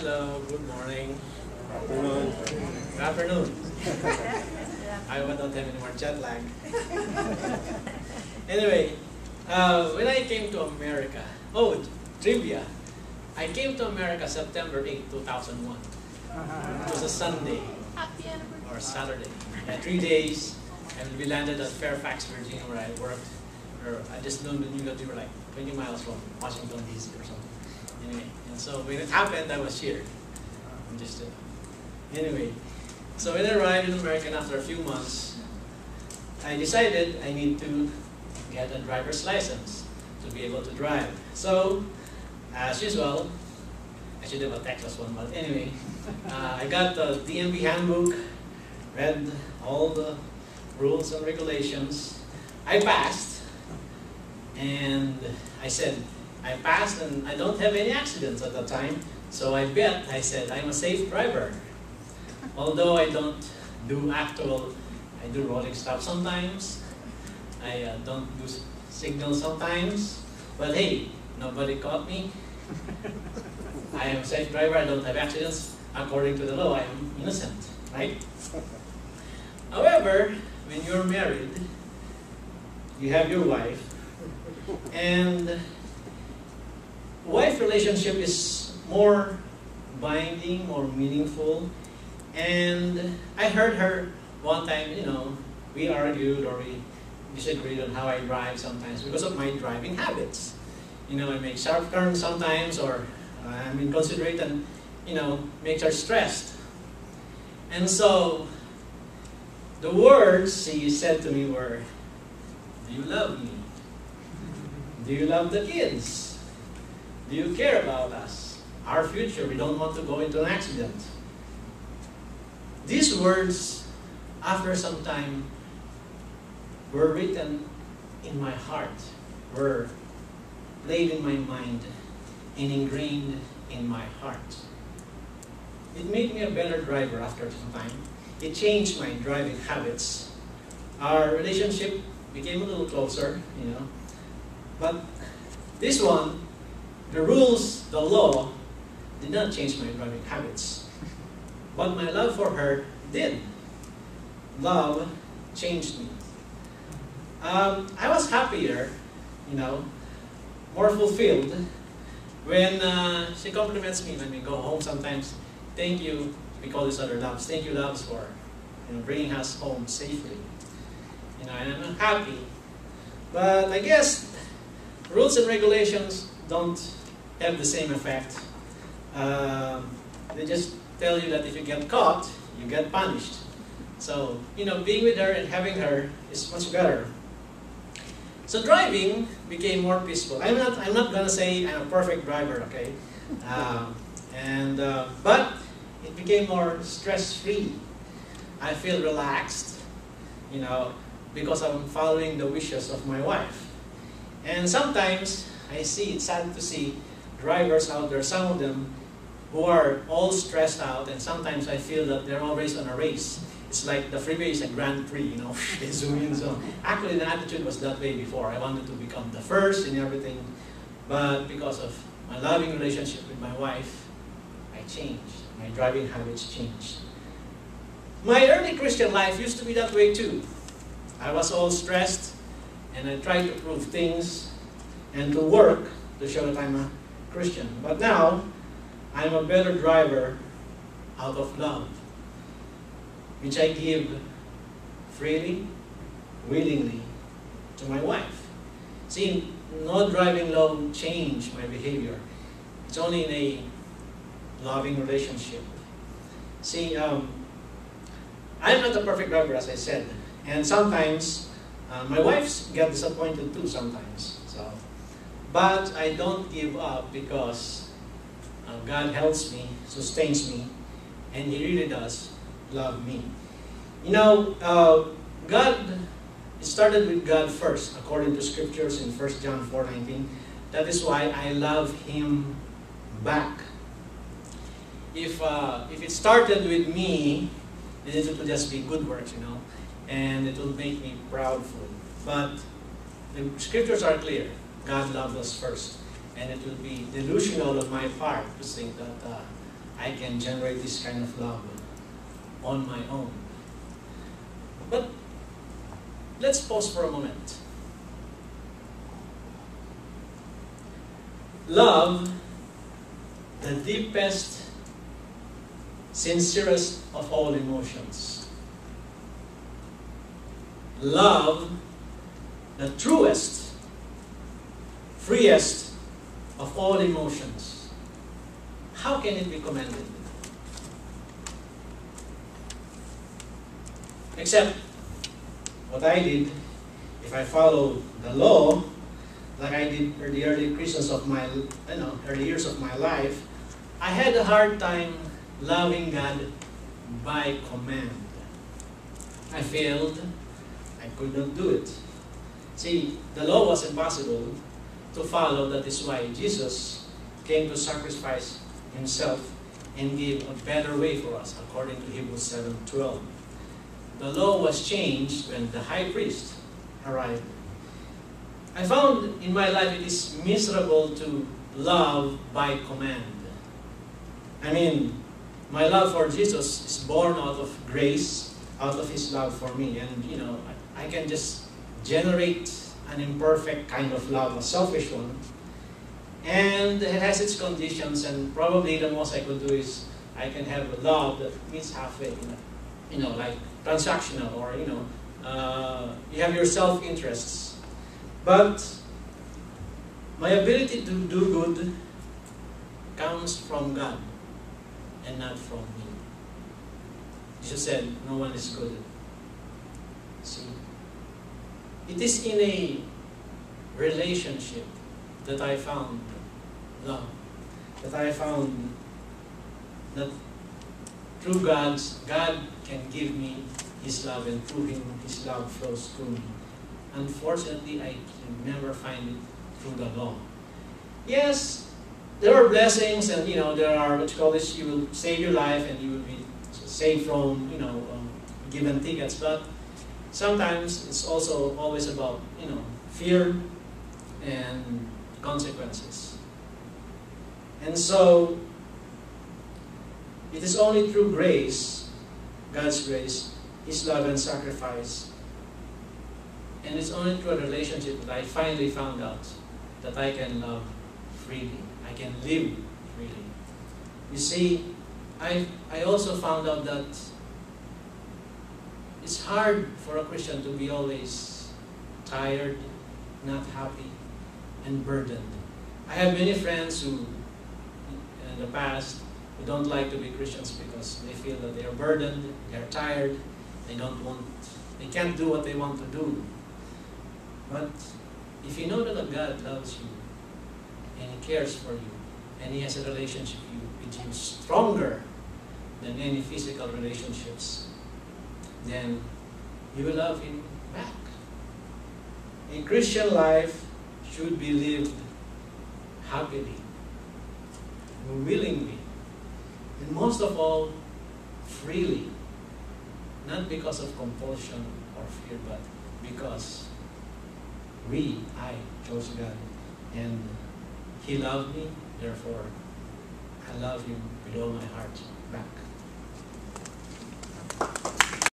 Hello, good morning. Afternoon. Good afternoon. I don't have any more jet lag. Anyway, when I came to America, trivia. I came to America September 8, 2001. It was a Sunday or Saturday. And 3 days, and we landed at Fairfax, Virginia, where I worked. I just knew that we were like 20 miles from Washington, D.C. or something. Anyway, and so when it happened, I was here. Anyway, so when I arrived in America after a few months, I decided I need to get a driver's license to be able to drive. So, as usual, I should have a Texas one, but anyway, I got the DMV handbook, read all the rules and regulations. I passed, and I said, I passed and I don't have any accidents at that time, so I said, I'm a safe driver. Although I don't do I do rolling stop sometimes, I don't do signals sometimes, but hey, nobody caught me. I am a safe driver, I don't have accidents. According to the law, I am innocent, right? However, when you're married, you have your wife, and wife relationship is more binding, more meaningful. And I heard her one time, we argued or we disagreed on how I drive sometimes because of my driving habits. I make sharp turns sometimes, or I'm inconsiderate and, makes her stressed. And so, the words she said to me were, do you love me? Do you love the kids? Do you care about us? Our future, we don't want to go into an accident. These words, after some time, were written in my heart, were laid in my mind, and ingrained in my heart. It made me a better driver after some time. It changed my driving habits. Our relationship became a little closer, But this one, the rules, the law, did not change my driving habits. But my love for her did. Love changed me. I was happier, more fulfilled when she compliments me when we go home sometimes. Thank you, we call each other loves. Thank you, loves, for bringing us home safely. And I'm happy. But I guess rules and regulations don't have the same effect. They just tell you that if you get caught, you get punished. So, being with her and having her is much better. So driving became more peaceful. I'm not gonna say I'm a perfect driver, okay? But it became more stress-free. I feel relaxed, because I'm following the wishes of my wife. And sometimes it's sad to see drivers out there, some of them who are all stressed out, and sometimes I feel that they're always on a race. It's like the freeway is a Grand Prix, they zoom in, so. Actually, the attitude was that way before. I wanted to become the first in everything, but because of my loving relationship with my wife, I changed. My driving habits changed. My early Christian life used to be that way too. I was all stressed, and I tried to prove things and to work to show that I'm a Christian. But now, I'm a better driver out of love, which I give freely, willingly to my wife. See, no driving law change my behavior. It's only in a loving relationship. See, I'm not a perfect driver, as I said, and sometimes my wife gets disappointed too sometimes. But I don't give up because God helps me, sustains me, and He really does love me. It started with God first, according to scriptures in 1 John 4:19. That is why I love Him back. If it started with me, then it will just be good works, and it will make me proudful. But the scriptures are clear. God loved us first. And it will be delusional on my part to think that I can generate this kind of love on my own. But let's pause for a moment. Love, the deepest, sincerest of all emotions. Love, the truest, freest of all emotions. How can it be commended? Except what I did, if I follow the law, like I did in the early Christians of my, early years of my life, I had a hard time loving God by command. I failed. I could not do it. See, the law was impossible to follow. That is why Jesus came to sacrifice himself and gave a better way for us, according to Hebrews 7:12. The law was changed when the high priest arrived. I found in my life it is miserable to love by command. I mean, my love for Jesus is born out of grace, out of His love for me. And, I can just generate an imperfect kind of love, a selfish one. And it has its conditions, and probably the most I could do is I can have a love that meets halfway, like transactional, or, you have your self-interests. But my ability to do good comes from God and not from me. Jesus said, no one is good. See, it is in a relationship that I found love, that I found that through God can give me His love, and through Him His love flows through me. Unfortunately, I can never find it through the law. Yes, there are blessings, and there are what you call this. You will save your life, and you will be saved from given tickets. But sometimes it's also always about fear and consequences. And so it is only through grace, God's grace, His love and sacrifice, and it's only through a relationship that I finally found out that I can love freely. I can live freely. You see, I also found out that it's hard for a Christian to be always tired, not happy, and burdened. I have many friends who, in the past, who don't like to be Christians because they feel that they are burdened, they are tired, they can't do what they want to do. But if you know that God loves you, and He cares for you, and He has a relationship with you stronger than any physical relationships, then you will love Him back. A Christian life should be lived happily, willingly, and most of all, freely. Not because of compulsion or fear, but because I chose God, and He loved me, therefore I love Him with all my heart back.